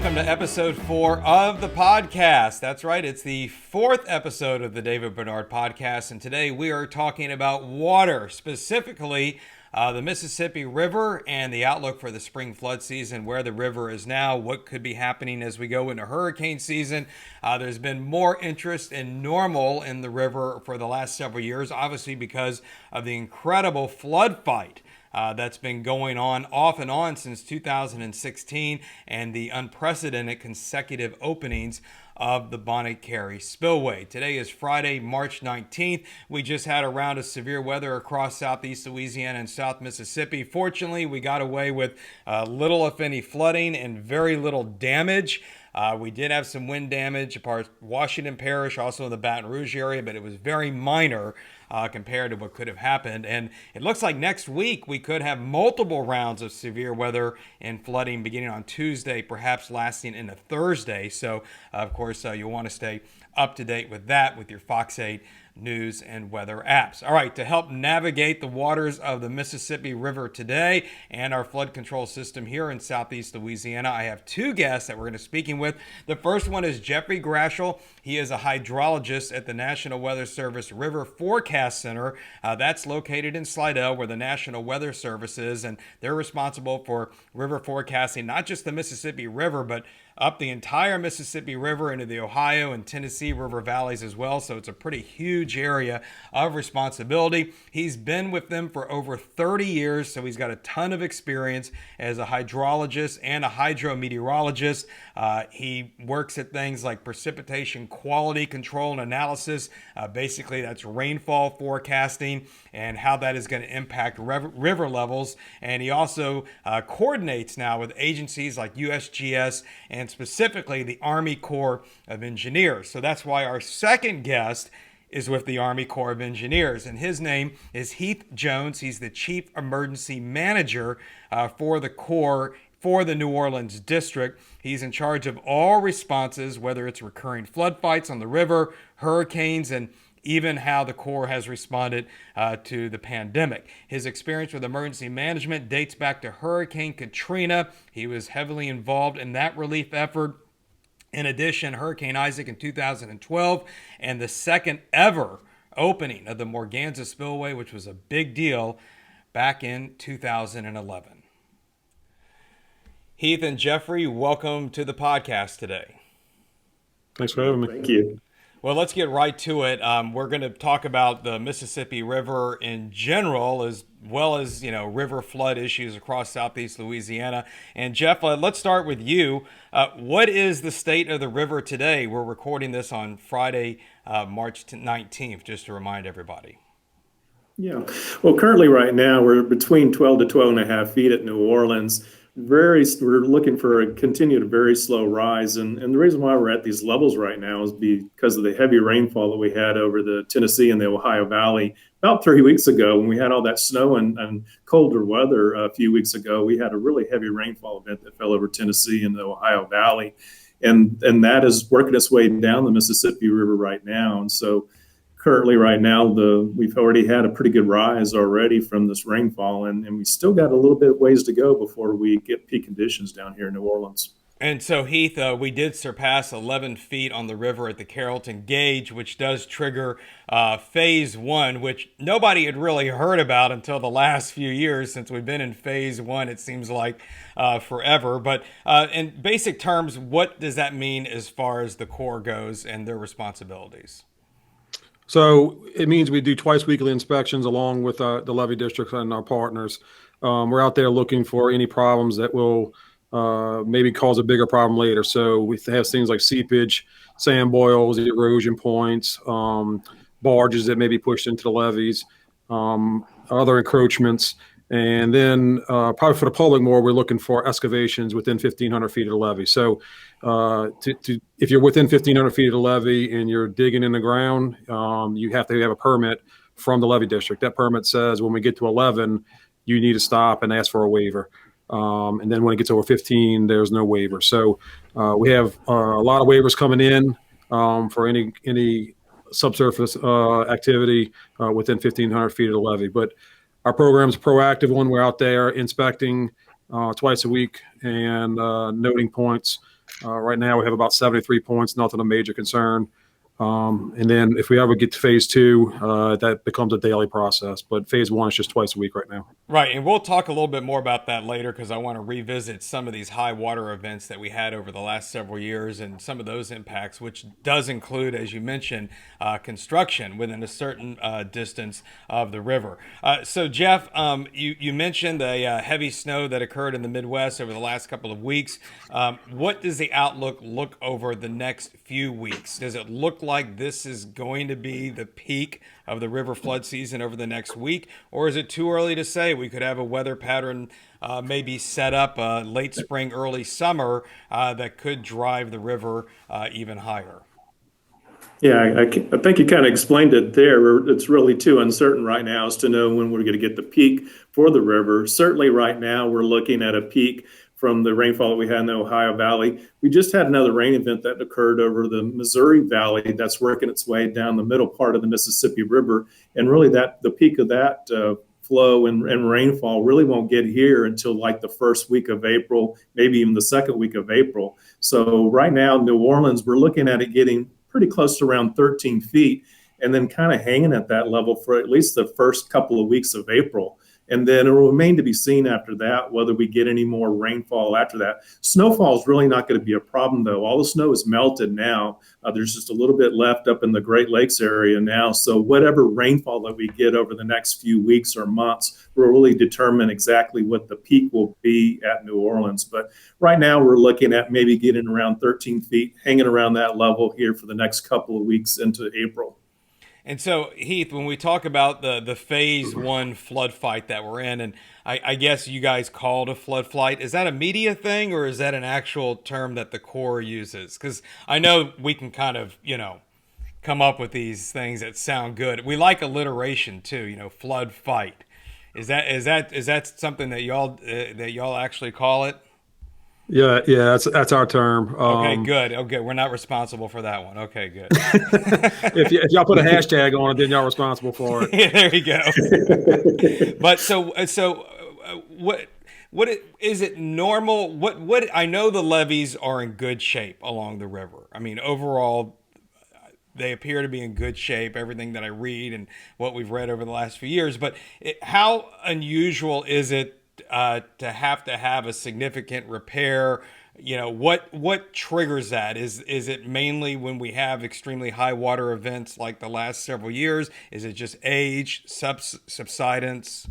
welcome to episode 4 of the podcast. That's right, it's the 4th episode of the David Bernard podcast, and today we are talking about water, specifically the Mississippi River and the outlook for the spring flood season, where the river is now, what could be happening as we go into hurricane season. There's been more interest than normal in the river for the last several years, obviously because of the incredible flood fight that's been going on off and on since 2016 and the unprecedented consecutive openings of the Bonnet Carre Spillway. Today is Friday, March 19th. We just had a round of severe weather across southeast Louisiana and South Mississippi. Fortunately, we got away with little, if any, flooding and very little damage. We did have some wind damage apart Washington Parish, also in the Baton Rouge area, but it was very minor compared to what could have happened. And it looks like next week we could have multiple rounds of severe weather and flooding beginning on Tuesday, perhaps lasting into Thursday. So, of course, you'll want to stay up to date with that with your Fox 8 news and weather apps. All right, to help navigate the waters of the Mississippi River today and our flood control system here in southeast Louisiana, I have two guests that we're going to be speaking with. The first one is Jeffrey Graschle. He is a hydrologist at the National Weather Service River Forecast Center. That's located in Slidell, where the National Weather Service is, and they're responsible for river forecasting, not just the Mississippi River, but up the entire Mississippi River into the Ohio and Tennessee River valleys as well. So it's a pretty huge area of responsibility. He's been with them for over 30 years, so he's got a ton of experience as a hydrologist and a hydrometeorologist. He works at things like precipitation quality control and analysis. Basically, that's rainfall forecasting and how that is going to impact river levels. And he also coordinates now with agencies like USGS and specifically the Army Corps of Engineers. So that's why our second guest is with the Army Corps of Engineers, and his name is Heath Jones. He's the Chief Emergency Manager for the Corps for the New Orleans District. He's in charge of all responses, whether it's recurring flood fights on the river, hurricanes, and even how the Corps has responded to the pandemic. His experience with emergency management dates back to Hurricane Katrina. He was heavily involved in that relief effort. In addition, Hurricane Isaac in 2012 and the second ever opening of the Morganza Spillway, which was a big deal back in 2011. Heath and Jeffrey, welcome to the podcast today. Thanks for having me. Thank you. Well, let's get right to it. We're going to talk about the Mississippi River in general, as well as, river flood issues across southeast Louisiana. And Jeff, let's start with you. What is the state of the river today? We're recording this on Friday, March 19th, just to remind everybody. Yeah. Well, currently right now we're between 12 to 12 and a half feet at New Orleans. We're looking for a continued very slow rise. And the reason why we're at these levels right now is because of the heavy rainfall that we had over the Tennessee and the Ohio Valley about 3 weeks ago. When we had all that snow and colder weather a few weeks ago, we had a really heavy rainfall event that fell over Tennessee and the Ohio Valley. And that is working its way down the Mississippi River right now. And so currently right now, we've already had a pretty good rise already from this rainfall, and we still got a little bit of ways to go before we get peak conditions down here in New Orleans. And so, Heath, we did surpass 11 feet on the river at the Carrollton Gauge, which does trigger phase 1, which nobody had really heard about until the last few years. Since we've been in phase 1, it seems like forever. But in basic terms, what does that mean as far as the Corps goes and their responsibilities? So it means we do twice weekly inspections along with the levee districts and our partners. We're out there looking for any problems that will maybe cause a bigger problem later. So we have things like seepage, sand boils, erosion points, barges that may be pushed into the levees, other encroachments. And then probably for the public more, we're looking for excavations within 1,500 feet of the levee. So if you're within 1,500 feet of the levee and you're digging in the ground, you have to have a permit from the levee district. That permit says when we get to 11, you need to stop and ask for a waiver. And then when it gets over 15, there's no waiver. So we have a lot of waivers coming in for any subsurface activity within 1,500 feet of the levee. But our program's a proactive one. We're out there inspecting twice a week and noting points Right now we have about 73 points, nothing of major concern. And then if we ever get to phase 2, that becomes a daily process. But phase 1 is just twice a week right now. Right, and we'll talk a little bit more about that later because I want to revisit some of these high water events that we had over the last several years and some of those impacts, which does include, as you mentioned, construction within a certain distance of the river. So, Jeff, you mentioned the heavy snow that occurred in the Midwest over the last couple of weeks. What does the outlook look over the next few weeks? Does it look like this is going to be the peak of the river flood season over the next week, or is it too early to say? We could have a weather pattern maybe set up late spring, early summer that could drive the river even higher. Yeah, I think you kind of explained it there. It's really too uncertain right now as to know when we're going to get the peak for the river. Certainly right now we're looking at a peak from the rainfall that we had in the Ohio Valley. We just had another rain event that occurred over the Missouri Valley that's working its way down the middle part of the Mississippi River. And really the peak of that flow and rainfall really won't get here until like the first week of April, maybe even the second week of April. So right now, New Orleans, we're looking at it getting pretty close to around 13 feet and then kind of hanging at that level for at least the first couple of weeks of April. And then it will remain to be seen after that whether we get any more rainfall after that. Snowfall is really not going to be a problem, though. All the snow is melted now. There's just a little bit left up in the Great Lakes area now. So whatever rainfall that we get over the next few weeks or months will really determine exactly what the peak will be at New Orleans. But right now we're looking at maybe getting around 13 feet, hanging around that level here for the next couple of weeks into April. And so, Heath, when we talk about the phase 1 flood fight that we're in, and I guess you guys called a flood fight, is that a media thing or is that an actual term that the Corps uses? Because I know we can kind of, come up with these things that sound good. We like alliteration too, flood fight. Is that something that y'all actually call it? Yeah, that's our term. Okay, good. Okay, we're not responsible for that one. Okay, good. If y'all put a hashtag on it, then y'all responsible for it. Yeah, there you go. But what is it normal? What I know the levees are in good shape along the river. I mean, overall, they appear to be in good shape. Everything that I read and what we've read over the last few years. But how unusual is it to have a significant repair? What triggers that? Is it mainly when we have extremely high water events like the last several years? Is it just age, subsidence?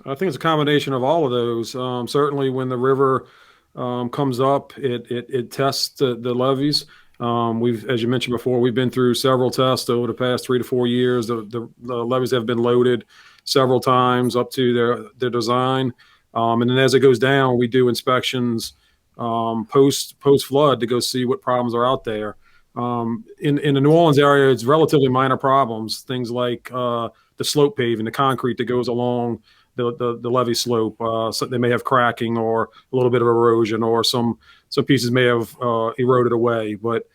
I think it's a combination of all of those. Certainly when the river comes up, it tests the levees. As you mentioned before, we've been through several tests over the past 3 to 4 years. The levees have been loaded several times up to their design. And then as it goes down, we do inspections post flood to go see what problems are out there. In the New Orleans area, it's relatively minor problems. Things like the slope paving, the concrete that goes along the levee slope. So they may have cracking or a little bit of erosion, or some pieces may have eroded away. But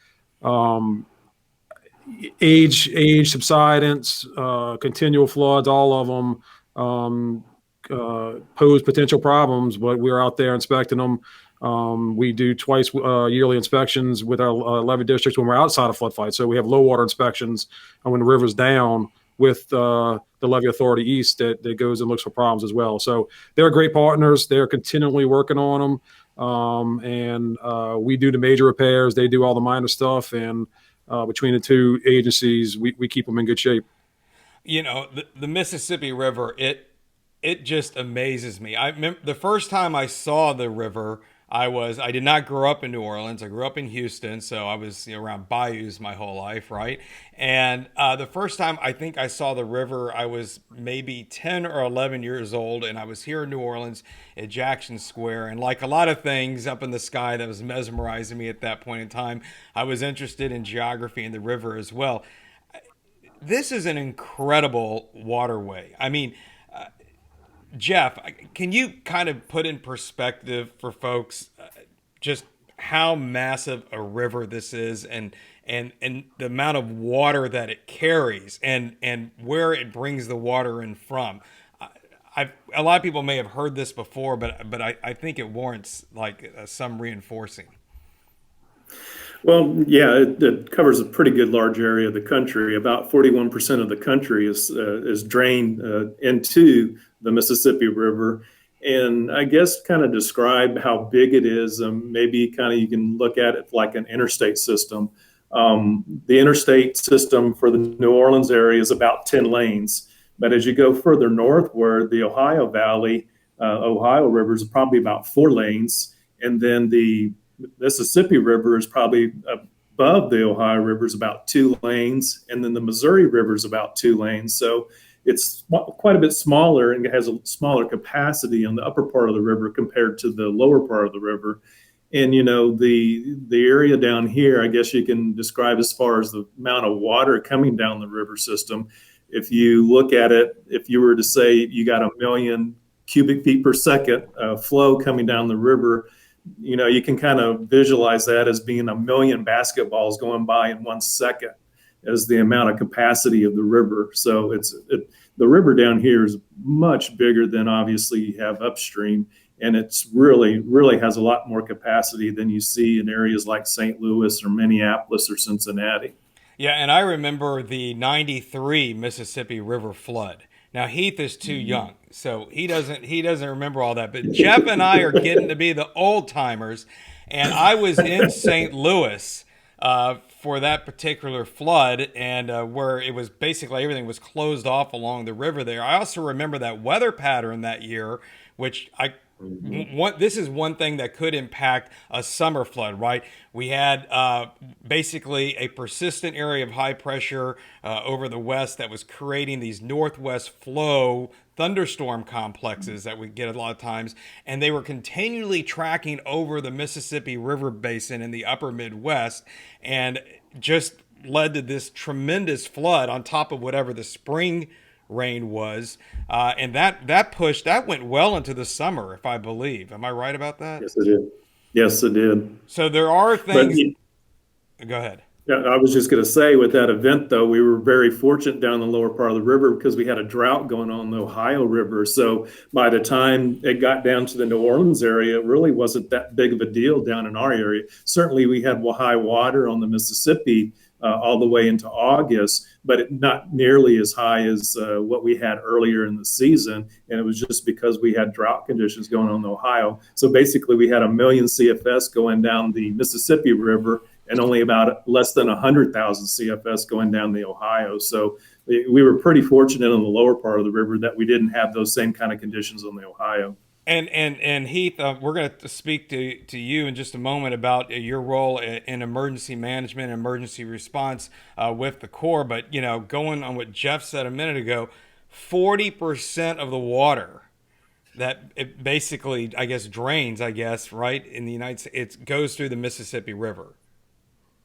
age, subsidence, continual floods, all of them pose potential problems, but we're out there inspecting them. We do twice yearly inspections with our levee districts when we're outside of flood fights. So we have low water inspections, and when the river's down with the levee authority east that goes and looks for problems as well. So they're great partners. They're continually working on them. And we do the major repairs. They do all the minor stuff. And between the two agencies, we keep them in good shape. The Mississippi River, it just amazes me. I remember the first time I saw the river, I did not grow up in New Orleans. I grew up in Houston, so I was around bayous my whole life, right? And the first time I think I saw the river, I was maybe 10 or 11 years old, and I was here in New Orleans at Jackson Square. And like a lot of things up in the sky that was mesmerizing me at that point in time, I was interested in geography and the river as well. This is an incredible waterway. I mean, Jeff, can you kind of put in perspective for folks just how massive a river this is and the amount of water that it carries and where it brings the water in from? A lot of people may have heard this before, but I think it warrants some reinforcing. Well, yeah, it covers a pretty good large area of the country. About 41% of the country is drained into the Mississippi River. And I guess kind of describe how big it is. Maybe kind of you can look at it like an interstate system. The interstate system for the New Orleans area is about 10 lanes. But as you go further northward, the Ohio Valley, Ohio River is probably about 4 lanes. And then the Mississippi River is probably above the Ohio River is about 2 lanes, and then the Missouri River is about 2 lanes. So it's quite a bit smaller and it has a smaller capacity on the upper part of the river compared to the lower part of the river. And the area down here, I guess you can describe as far as the amount of water coming down the river system. If you look at it, if you were to say you got 1 million cubic feet per second flow coming down the river, you can kind of visualize that as being 1 million basketballs going by in 1 second as the amount of capacity of the river. So the river down here is much bigger than obviously you have upstream. And it's really has a lot more capacity than you see in areas like St. Louis or Minneapolis or Cincinnati. Yeah, and I remember the 93 Mississippi River flood. Now Heath is too young, so he doesn't remember all that. But Jeff and I are getting to be the old timers, and I was in St. Louis for that particular flood, and where it was basically everything was closed off along the river there. I also remember that weather pattern that year, which this is one thing that could impact a summer flood, right? We had basically a persistent area of high pressure over the west that was creating these northwest flow thunderstorm complexes that we get a lot of times, and they were continually tracking over the Mississippi River basin in the upper Midwest, and just led to this tremendous flood on top of whatever the spring rain was, and that went well into the summer, if I believe. Am I right about that? Yes, it did. Yes, it did. So there are things. Go ahead. Yeah, I was just going to say, with that event, though, we were very fortunate down the lower part of the river because we had a drought going on the Ohio River. So by the time it got down to the New Orleans area, it really wasn't that big of a deal down in our area. Certainly, we had high water on the Mississippi all the way into August, but not nearly as high as what we had earlier in the season. And it was just because we had drought conditions going on in Ohio. So basically, we had 1 million CFS going down the Mississippi River and only about less than 100,000 CFS going down the Ohio. So we were pretty fortunate on the lower part of the river that we didn't have those same kind of conditions on the Ohio. And Heath, we're going to speak to you in just a moment about your role in emergency management, emergency response with the Corps. But going on what Jeff said a minute ago, 40% of the water that it basically, I guess, drains, right, in the United States, it goes through the Mississippi River.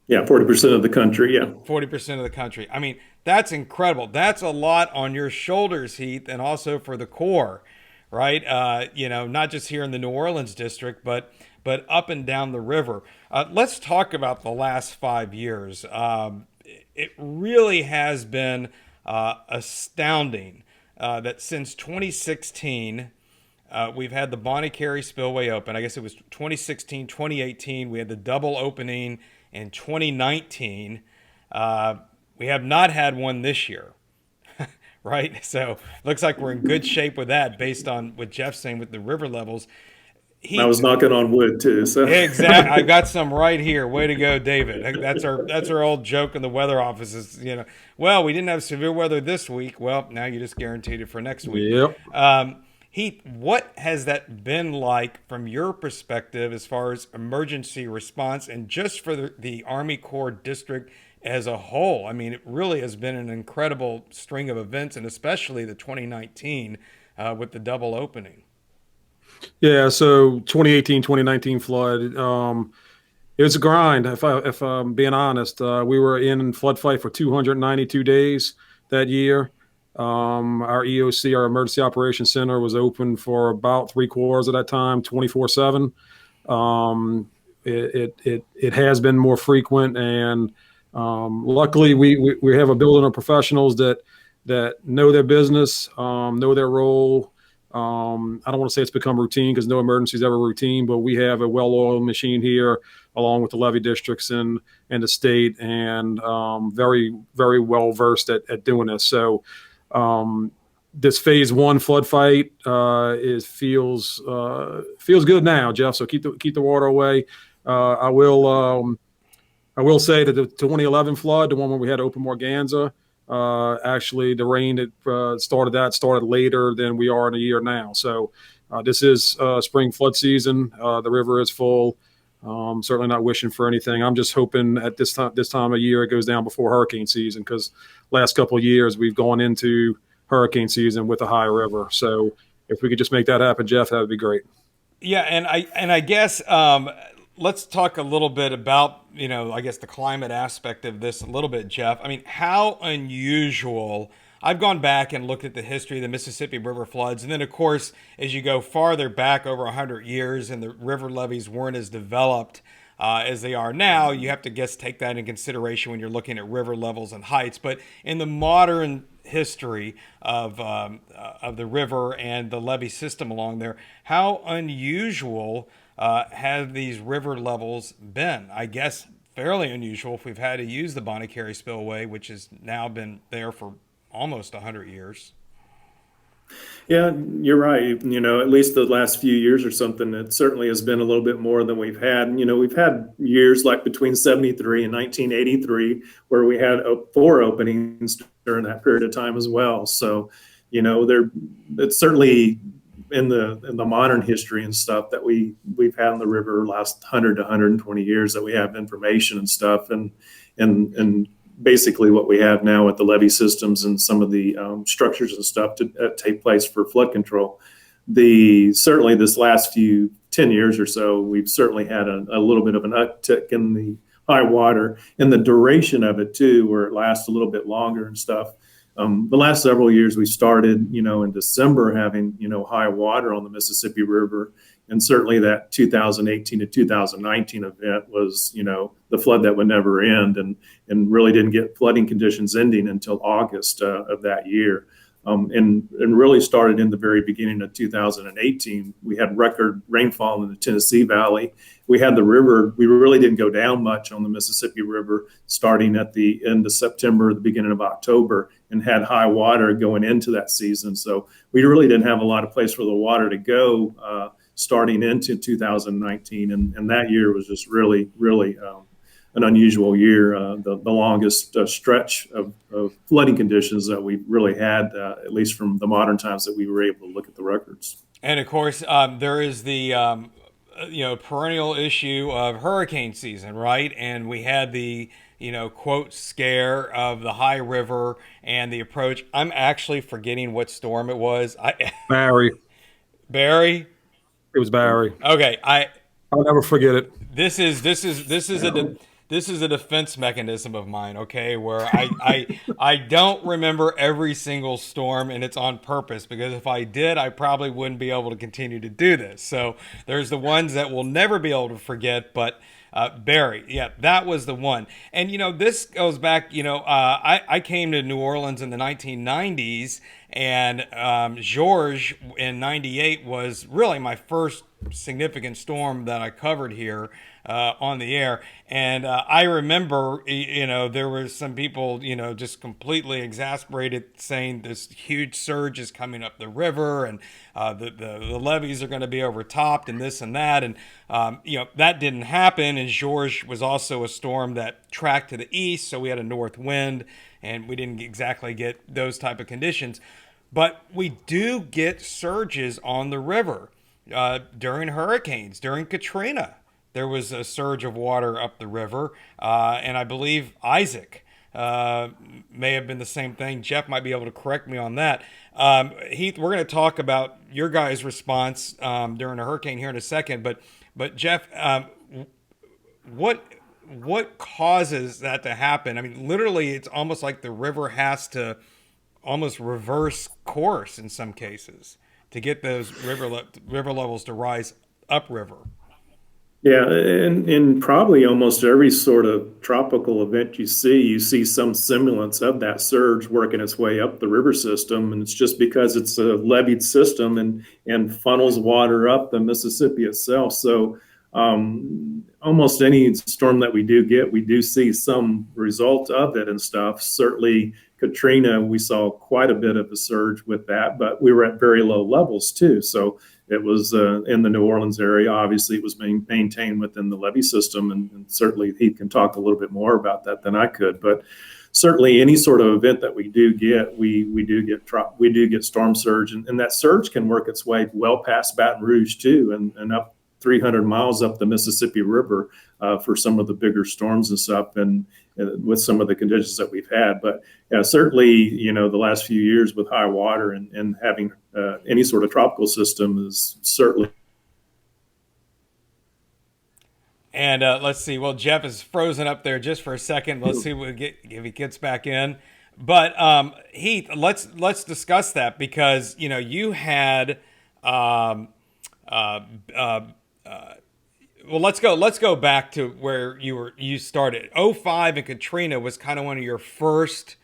Yeah, 40% of the country, yeah. 40% of the country. I mean, that's incredible. That's a lot on your shoulders, Heath, and also for the Corps, right? Not just here in the New Orleans district, but up and down the river. Let's talk about the last 5 years. It really has been astounding that since 2016, we've had the Bonnet Carre Spillway open. I guess it was 2016, 2018. We had the double opening in 2019. We have not had one this year, right? So looks like we're in good shape with that based on what Jeff's saying with the river levels. I was knocking on wood too. So exactly, I got some right here. Way to go, David. That's our old joke in the weather offices. Well, we didn't have severe weather this week. Well, now you just guaranteed it for next week. Yep. Heath, what has that been like from your perspective as far as emergency response and just for the Army Corps District as a whole? I mean, it really has been an incredible string of events, and especially the 2019 with the double opening. Yeah, so 2018, 2019 flood, it was a grind, if I'm being honest. We were in flood fight for 292 days that year. Our EOC, our Emergency Operations Center, was open for about 3/4 of that time, 24/7. It has been more frequent, and luckily we have a building of professionals that know their business, know their role, I don't want to say it's become routine because no emergency is ever routine, but we have a well-oiled machine here, along with the levee districts and the state, and very, very well versed at doing this. So this phase one flood fight feels good now, Jeff. So keep the water away. I will say that the 2011 flood, the one where we had to open Morganza, actually the rain that started later than we are in a year now. So this is spring flood season. The river is full. Certainly not wishing for anything. I'm just hoping at this time of year it goes down before hurricane season, because last couple of years we've gone into hurricane season with a high river. So if we could just make that happen, Jeff, that would be great. Yeah, and I guess let's talk a little bit about, I guess the climate aspect of this a little bit, Jeff. I mean, how unusual. I've gone back and looked at the history of the Mississippi River floods. And then, of course, as you go farther back over 100 years and the river levees weren't as developed as they are now, you have to take that into consideration when you're looking at river levels and heights. But in the modern history of the river and the levee system along there, how unusual have these river levels been? I guess fairly unusual if we've had to use the Bonnet Carre Spillway, which has now been there for almost 100 years. Yeah, you're right. At least the last few years or something, it certainly has been a little bit more than we've had. We've had years like between 73 and 1983 where we had 4 openings during that period of time as well. So, it's certainly in the modern history and stuff that we've had in the river last 100 to 120 years that we have information and stuff, and basically what we have now with the levee systems and some of the structures and stuff to take place for flood control. Certainly this last 10 years or so, we've certainly had a little bit of an uptick in the high water and the duration of it too, where it lasts a little bit longer and stuff. The last several years we started, in December having, high water on the Mississippi River. And certainly that 2018 to 2019 event was, the flood that would never end, and really didn't get flooding conditions ending until August of that year. And really started in the very beginning of 2018. We had record rainfall in the Tennessee Valley. We had the river. We really didn't go down much on the Mississippi River starting at the end of September, the beginning of October, and had high water going into that season. So we really didn't have a lot of place for the water to go starting into 2019. And that year was just really, really an unusual year, the longest stretch of flooding conditions that we really had, at least from the modern times that we were able to look at the records. And of course, there is the perennial issue of hurricane season, right? And we had the quote scare of the high river and the approach. I'm actually forgetting what storm it was. Barry. Barry. It was Barry. Okay, I'll never forget it. This is a defense mechanism of mine, okay, where I don't remember every single storm, and it's on purpose, because if I did, I probably wouldn't be able to continue to do this. So there's the ones that we'll never be able to forget, but Barry, yeah, that was the one. And, this goes back, I came to New Orleans in the 1990s, and George in 98 was really my first significant storm that I covered here on the air. And I remember, there were some people, just completely exasperated, saying this huge surge is coming up the river, and the levees are going to be overtopped and this and that. And, that didn't happen. And George was also a storm that tracked to the east, so we had a north wind, and we didn't exactly get those type of conditions. But we do get surges on the river during hurricanes. During Katrina, there was a surge of water up the river, and I believe Isaac may have been the same thing. Jeff might be able to correct me on that. Heath, we're going to talk about your guys' response during a hurricane here in a second, but Jeff, what causes that to happen? I mean, literally, it's almost like the river has to almost reverse course in some cases to get those river levels to rise upriver. Yeah, and in probably almost every sort of tropical event you see some semblance of that surge working its way up the river system, and it's just because it's a levied system and funnels water up the Mississippi itself. So almost any storm that we do get, we do see some result of it and stuff. Certainly, Katrina, we saw quite a bit of a surge with that, but we were at very low levels too. So it was in the New Orleans area. Obviously, it was being maintained within the levee system, and certainly he can talk a little bit more about that than I could. But certainly, any sort of event that we do get, we do get storm surge, and that surge can work its way well past Baton Rouge too, and up 300 miles up the Mississippi River for some of the bigger storms and stuff, and with some of the conditions that we've had. But yeah, certainly, the last few years with high water and having any sort of tropical system is certainly. And let's see. Well, Jeff is frozen up there just for a second. Let's see if he gets back in. But Heath, let's discuss that, because you had. Well, let's go back to where you started. 05 and Katrina was kind of one of your first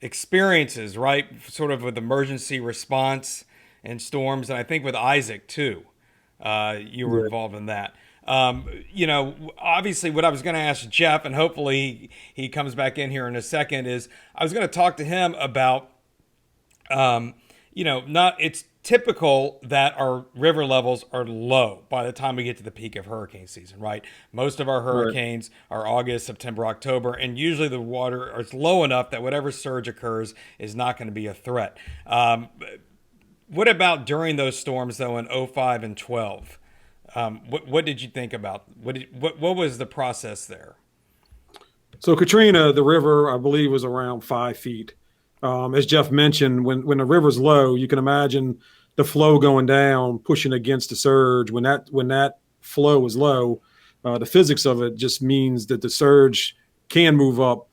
experiences, right? Sort of with emergency response and storms, and I think with Isaac too. You were involved in that. Obviously, what I was going to ask Jeff, and hopefully he comes back in here in a second, is I was going to talk to him about, it's typical that our river levels are low by the time we get to the peak of hurricane season, right? Most of our hurricanes are August, September, October, and usually the water is low enough that whatever surge occurs is not going to be a threat. What about during those storms, though, in 05 and 12? What did you think about? What was the process there? So Katrina, the river, I believe, was around 5 feet. As Jeff mentioned, when the river's low, you can imagine the flow going down, pushing against the surge. When that flow is low, the physics of it just means that the surge can move up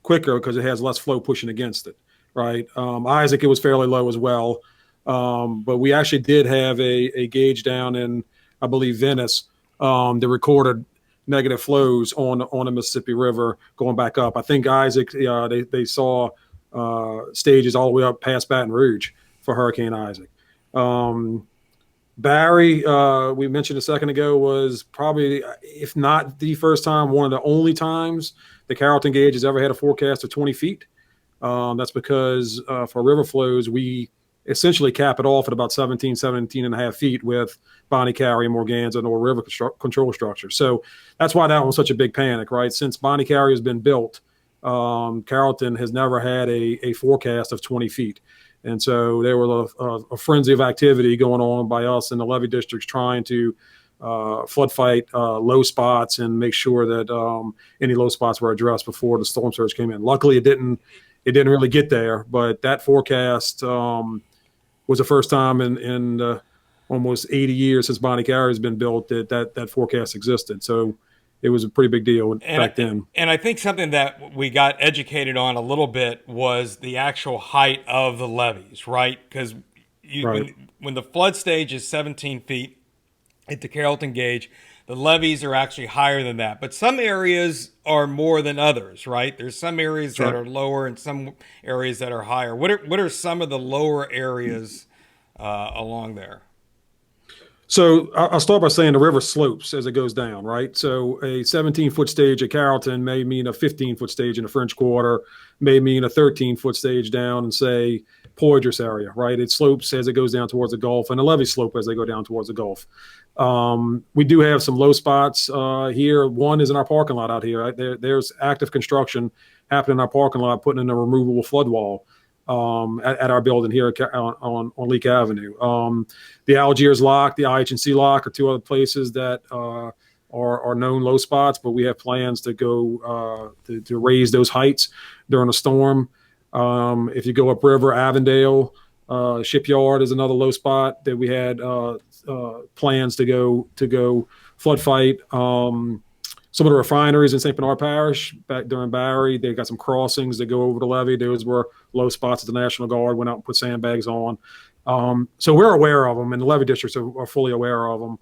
quicker because it has less flow pushing against it, right? Isaac, it was fairly low as well, but we actually did have a gauge down in, I believe, Venice that recorded negative flows on the Mississippi River going back up. I think Isaac, they saw stages all the way up past Baton Rouge for Hurricane Isaac. Barry, we mentioned a second ago, was probably, if not the first time, one of the only times the Carrollton gauge has ever had a forecast of 20 feet. That's because for river flows, we essentially cap it off at about 17 and a half feet with Bonnet Carre and Morganza and river control structure. So that's why that one was such a big panic, right? Since Bonnet Carre has been built, Carrollton has never had a forecast of 20 feet. And so there was a frenzy of activity going on by us in the levee districts trying to flood fight low spots and make sure that any low spots were addressed before the storm surge came in. Luckily, it didn't really get there, but that forecast was the first time in almost 80 years since Bonnet Carre has been built that forecast existed. So it was a pretty big deal back then. And I think something that we got educated on a little bit was the actual height of the levees, right? Because when the flood stage is 17 feet at the Carrollton gauge, the levees are actually higher than that. But some areas are more than others, right? There's some areas that are lower and some areas that are higher. What are some of the lower areas along there? So I'll start by saying the river slopes as it goes down, right? So a 17-foot stage at Carrollton may mean a 15-foot stage in the French Quarter, may mean a 13-foot stage down in, say, Poydras area, right? It slopes as it goes down towards the Gulf, and the levees slope as they go down towards the Gulf. We do have some low spots here. One is in our parking lot out here. Right? There's active construction happening in our parking lot, putting in a removable flood wall at our building here on Leak Avenue. The Algiers Lock, the IH&C Lock are two other places that are known low spots, but we have plans to go to raise those heights during a storm. If you go upriver, Avondale Shipyard is another low spot that we had plans to go flood fight. Some of the refineries in St. Bernard Parish back during Barry, they got some crossings that go over the levee. Those were low spots that the National Guard went out and put sandbags on. So we're aware of them, and the levee districts are fully aware of them.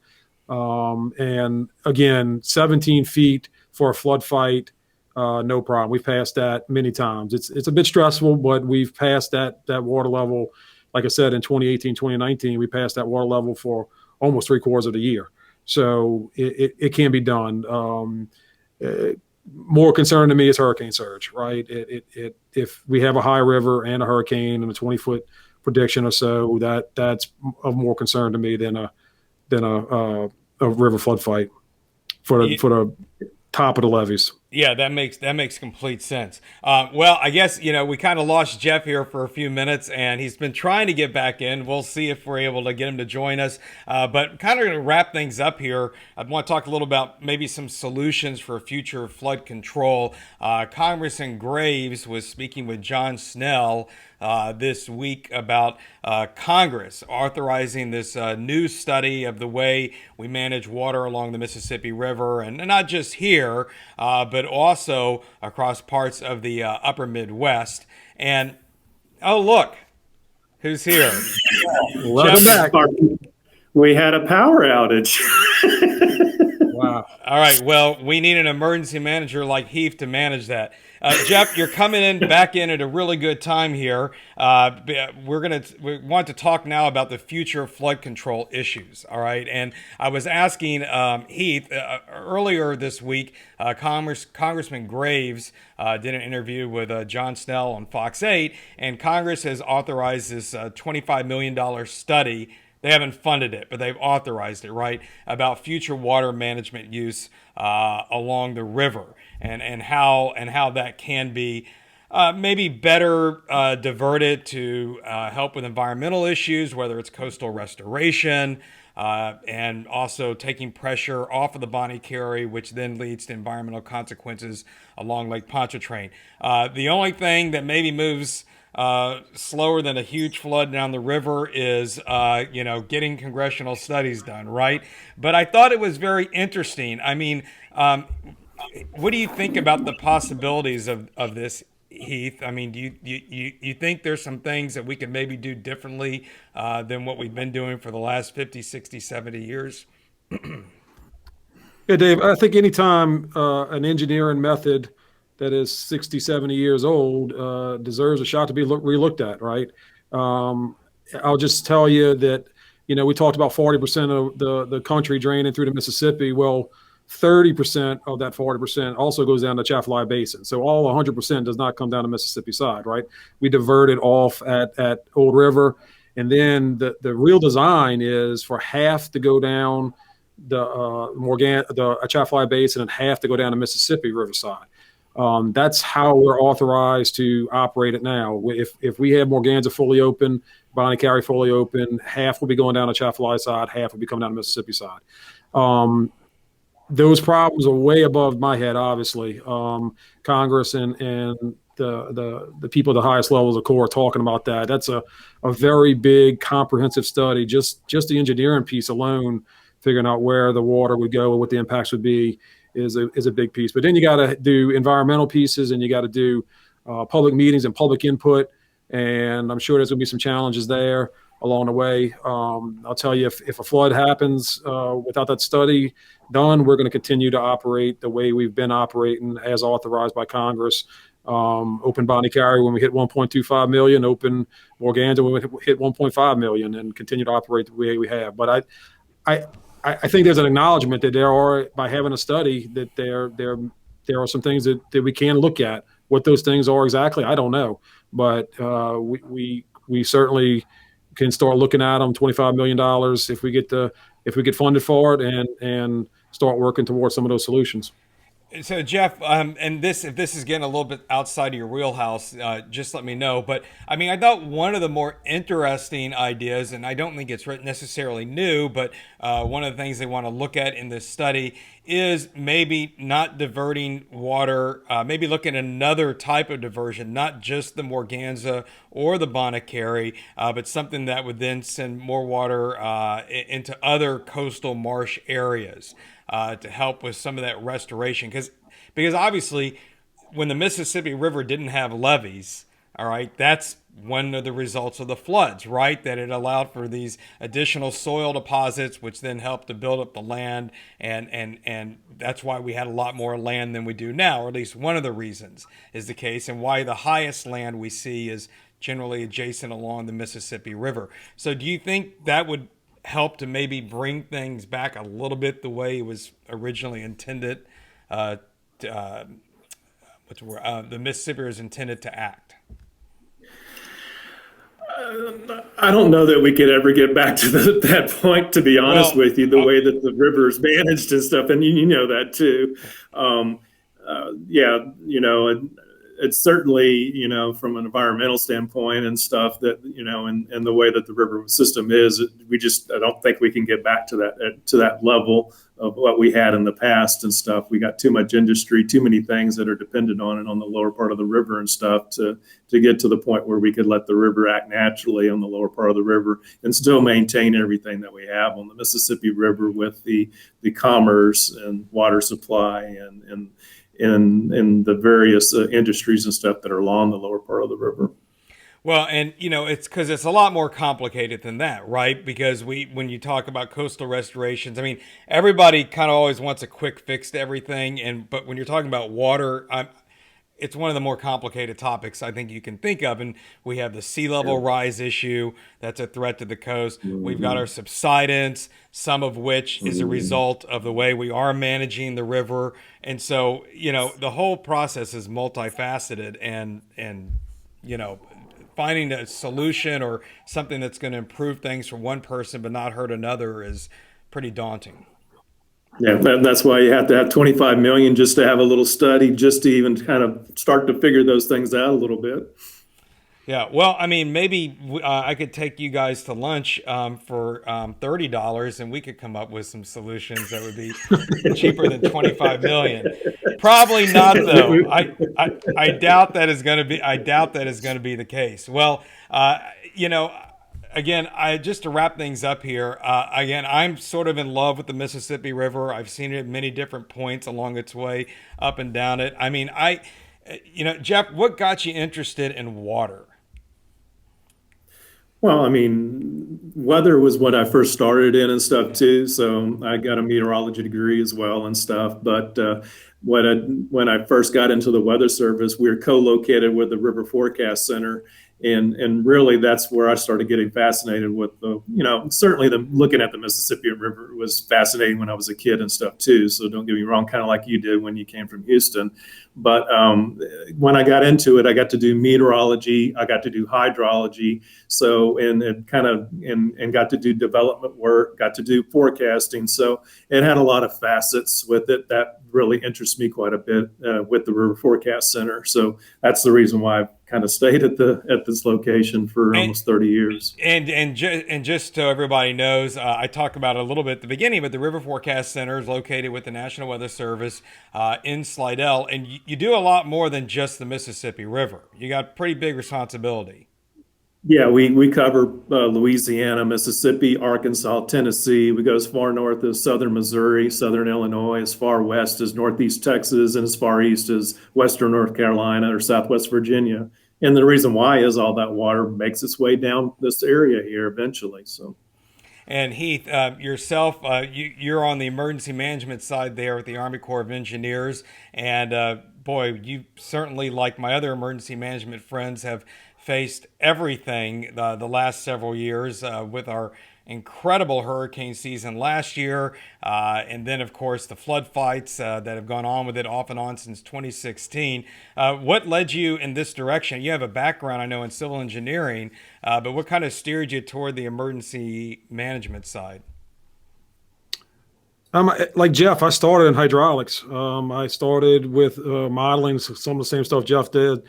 And again, 17 feet for a flood fight, no problem. We've passed that many times. It's a bit stressful, but we've passed that water level. Like I said, in 2018, 2019, we passed that water level for almost 3/4 of the year. So it can be done. More concern to me is hurricane surge, right? If we have a high river and a hurricane and a 20-foot prediction or so, that's of more concern to me than a river flood fight for the top of the levees. Yeah, that makes complete sense. Well, I guess we kind of lost Jeff here for a few minutes, and he's been trying to get back in. We'll see if we're able to get him to join us. But kind of going to wrap things up here. I want to talk a little about maybe some solutions for future flood control. Congressman Graves was speaking with John Snell this week about Congress authorizing this new study of the way we manage water along the Mississippi River, and not just here, but also across parts of the upper Midwest. And oh, look, who's here? Welcome back. We had a power outage. Wow. All right. Well, we need an emergency manager like Heath to manage that. Jeff, you're coming back in at a really good time here. We want to talk now about the future flood control issues. All right. And I was asking Heath earlier this week, Congressman Graves did an interview with John Snell on Fox 8, and Congress has authorized this $25 million study. They haven't funded it, but they've authorized it, right, about future water management use along the river, and how that can be maybe better diverted to help with environmental issues, whether it's coastal restoration, and also taking pressure off of the Bonnet Carre, which then leads to environmental consequences along Lake Pontchartrain. The only thing that maybe moves slower than a huge flood down the river is, getting congressional studies done, right? But I thought it was very interesting. I mean, what do you think about the possibilities of this, Heath? I mean, do you think there's some things that we could maybe do differently than what we've been doing for the last 50, 60, 70 years? Yeah, Dave, I think anytime an engineering method that is 60, 70 years old deserves a shot to be relooked at, right? I'll just tell you that, we talked about 40% of the country draining through the Mississippi. Well, 30% of that 40% also goes down the Chaffalaya Basin. So all 100% does not come down the Mississippi side, right? We divert it off at Old River. And then the real design is for half to go down the Chaffalaya Basin and half to go down the Mississippi Riverside. That's how we're authorized to operate it now. If we have Morganza fully open, Bonnet Carre fully open, half will be going down the Chaffalaya side, half will be coming down the Mississippi side. Those problems are way above my head, obviously. Congress and the people at the highest levels of Corps talking about that. That's a very big, comprehensive study. Just the engineering piece alone, figuring out where the water would go and what the impacts would be, is a big piece. But then you got to do environmental pieces, and you got to do public meetings and public input. And I'm sure there's going to be some challenges there along the way. I'll tell you, if a flood happens without that study done, we're going to continue to operate the way we've been operating as authorized by Congress. Open Bonnet Carre when we hit 1.25 million, open Morganza when we hit 1.5 million, and continue to operate the way we have. But I think there's an acknowledgement that there are, by having a study, that there are some things that we can look at. What those things are exactly, I don't know, but we certainly can start looking at them. $25 million if we get funded for it, and start working towards some of those solutions. So Jeff, if this is getting a little bit outside of your wheelhouse, just let me know. But I mean, I thought one of the more interesting ideas, and I don't think it's necessarily new, but one of the things they want to look at in this study is maybe not diverting water, maybe looking at another type of diversion, not just the Morganza or the Bonnet Carre, but something that would then send more water into other coastal marsh areas. To help with some of that restoration, because obviously when the Mississippi River didn't have levees, all right, that's one of the results of the floods, right? That it allowed for these additional soil deposits, which then helped to build up the land, and that's why we had a lot more land than we do now, or at least one of the reasons is the case, and why the highest land we see is generally adjacent along the Mississippi River. So do you think that would help to maybe bring things back a little bit the way it was originally intended, the Mississippi was intended to act? I don't know that we could ever get back to that point, to be honest with you, the way that the river is managed and stuff. And you know that too. Yeah, you know, it's certainly, you know, from an environmental standpoint and stuff that, you know, and the way that the river system is, I don't think we can get back to that level of what we had in the past and stuff. We got too much industry, too many things that are dependent on it on the lower part of the river and stuff to get to the point where we could let the river act naturally on the lower part of the river and still maintain everything that we have on the Mississippi River with the commerce and water supply and the various industries and stuff that are along the lower part of the river. Well, and you know, it's because it's a lot more complicated than that, right? Because when you talk about coastal restorations, I mean, everybody kind of always wants a quick fix to everything, but when you're talking about water, it's one of the more complicated topics I think you can think of. And we have the sea level rise issue that's a threat to the coast. We've got our subsidence, some of which is a result of the way we are managing the river. And so, you know, the whole process is multifaceted, and you know, finding a solution or something that's going to improve things for one person but not hurt another is pretty daunting. Yeah, that's why you have to have 25 million just to have a little study, just to even kind of start to figure those things out a little bit. Yeah, well, I mean, maybe I could take you guys to lunch for $30, and we could come up with some solutions that would be cheaper than 25 million. Probably not, though. I doubt that is going to be. I doubt that is going to be the case. Well, you know, again, just to wrap things up here. Again, I'm sort of in love with the Mississippi River. I've seen it at many different points along its way up and down it. I mean, you know, Jeff, what got you interested in water? Well, I mean, weather was what I first started in and stuff too. So I got a meteorology degree as well and stuff. But when I first got into the Weather Service, we were co-located with the River Forecast Center. And really, that's where I started getting fascinated with certainly looking at the Mississippi River was fascinating when I was a kid and stuff too. So don't get me wrong, kind of like you did when you came from Houston. But when I got into it, I got to do meteorology, I got to do hydrology. So and got to do development work, got to do forecasting. So it had a lot of facets with it that really interests me quite a bit with the River Forecast Center. So that's the reason why I've kind of stayed at this location for almost 30 years. And just so everybody knows, I talked about it a little bit at the beginning, but the River Forecast Center is located with the National Weather Service in Slidell, and you do a lot more than just the Mississippi River. You got pretty big responsibility. Yeah, we cover Louisiana, Mississippi, Arkansas, Tennessee. We go as far north as southern Missouri, southern Illinois, as far west as northeast Texas, and as far east as western North Carolina or southwest Virginia. And the reason why is all that water makes its way down this area here eventually. So. And Heath, yourself, you're on the emergency management side there with the Army Corps of Engineers. And boy, you certainly, like my other emergency management friends, have faced everything the last several years with our incredible hurricane season last year. And then, of course, the flood fights that have gone on with it off and on since 2016. What led you in this direction? You have a background, I know, in civil engineering, but what kind of steered you toward the emergency management side? Like Jeff, I started in hydraulics. I started with modeling some of the same stuff Jeff did.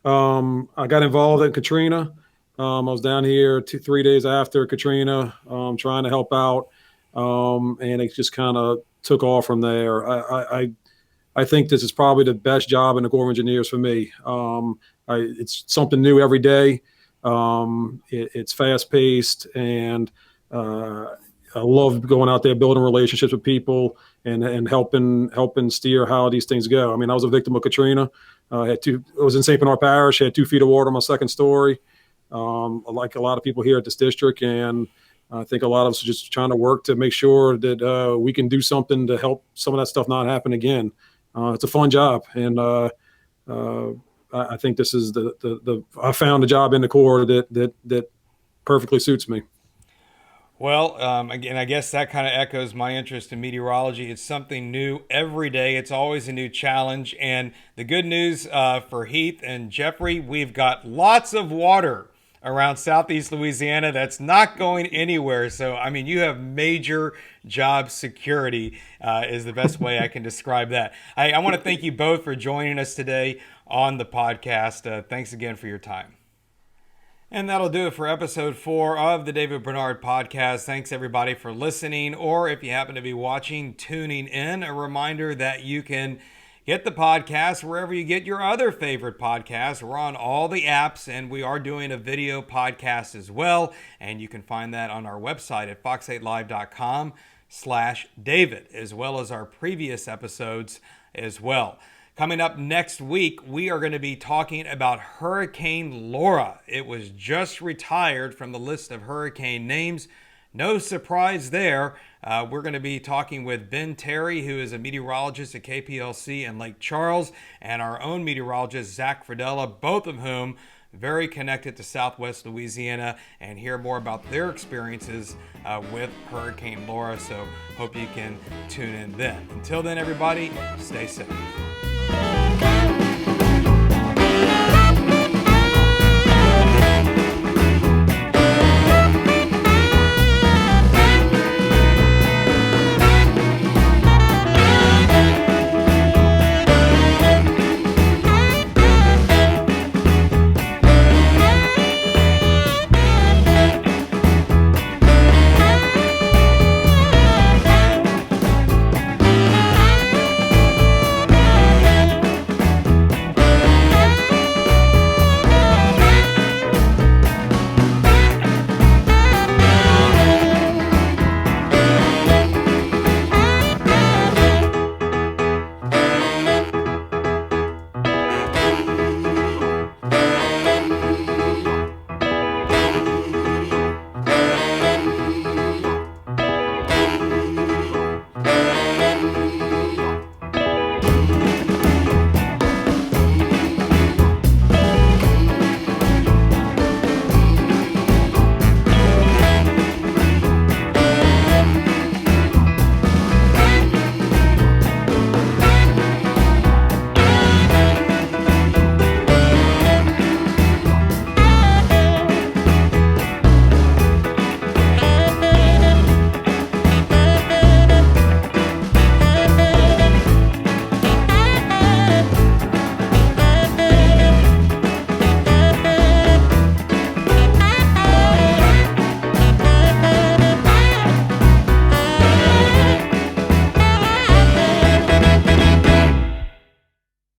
I got involved in Katrina. I was down here 2-3 days after Katrina, trying to help out, and it just kind of took off from there. I think this is probably the best job in the Corps of Engineers for me. It's something new every day. It's fast paced, and I love going out there, building relationships with people, and helping steer how these things go. I mean, I was a victim of Katrina. I was in St. Bernard Parish, had 2 feet of water on my second story. like a lot of people here at this district. And I think a lot of us are just trying to work to make sure that we can do something to help some of that stuff not happen again. It's a fun job. And I think this is I found a job in the Corps that perfectly suits me. Well, again, I guess that kind of echoes my interest in meteorology. It's something new every day. It's always a new challenge. And the good news for Heath and Jeffrey, we've got lots of water around Southeast Louisiana that's not going anywhere. So, I mean, you have major job security is the best way I can describe that. I want to thank you both for joining us today on the podcast. Thanks again for your time. And that'll do it for episode 4 of the David Bernard Podcast. Thanks everybody for listening, or if you happen to be watching, tuning in. A reminder that you can get the podcast wherever you get your other favorite podcasts. We're on all the apps, and we are doing a video podcast as well. And you can find that on our website at fox8live.com/David, as well as our previous episodes as well. Coming up next week, we are going to be talking about Hurricane Laura. It was just retired from the list of hurricane names. No surprise there. We're going to be talking with Ben Terry, who is a meteorologist at KPLC in Lake Charles, and our own meteorologist, Zach Fridella, both of whom very connected to Southwest Louisiana, and hear more about their experiences with Hurricane Laura. So hope you can tune in then. Until then, everybody, stay safe.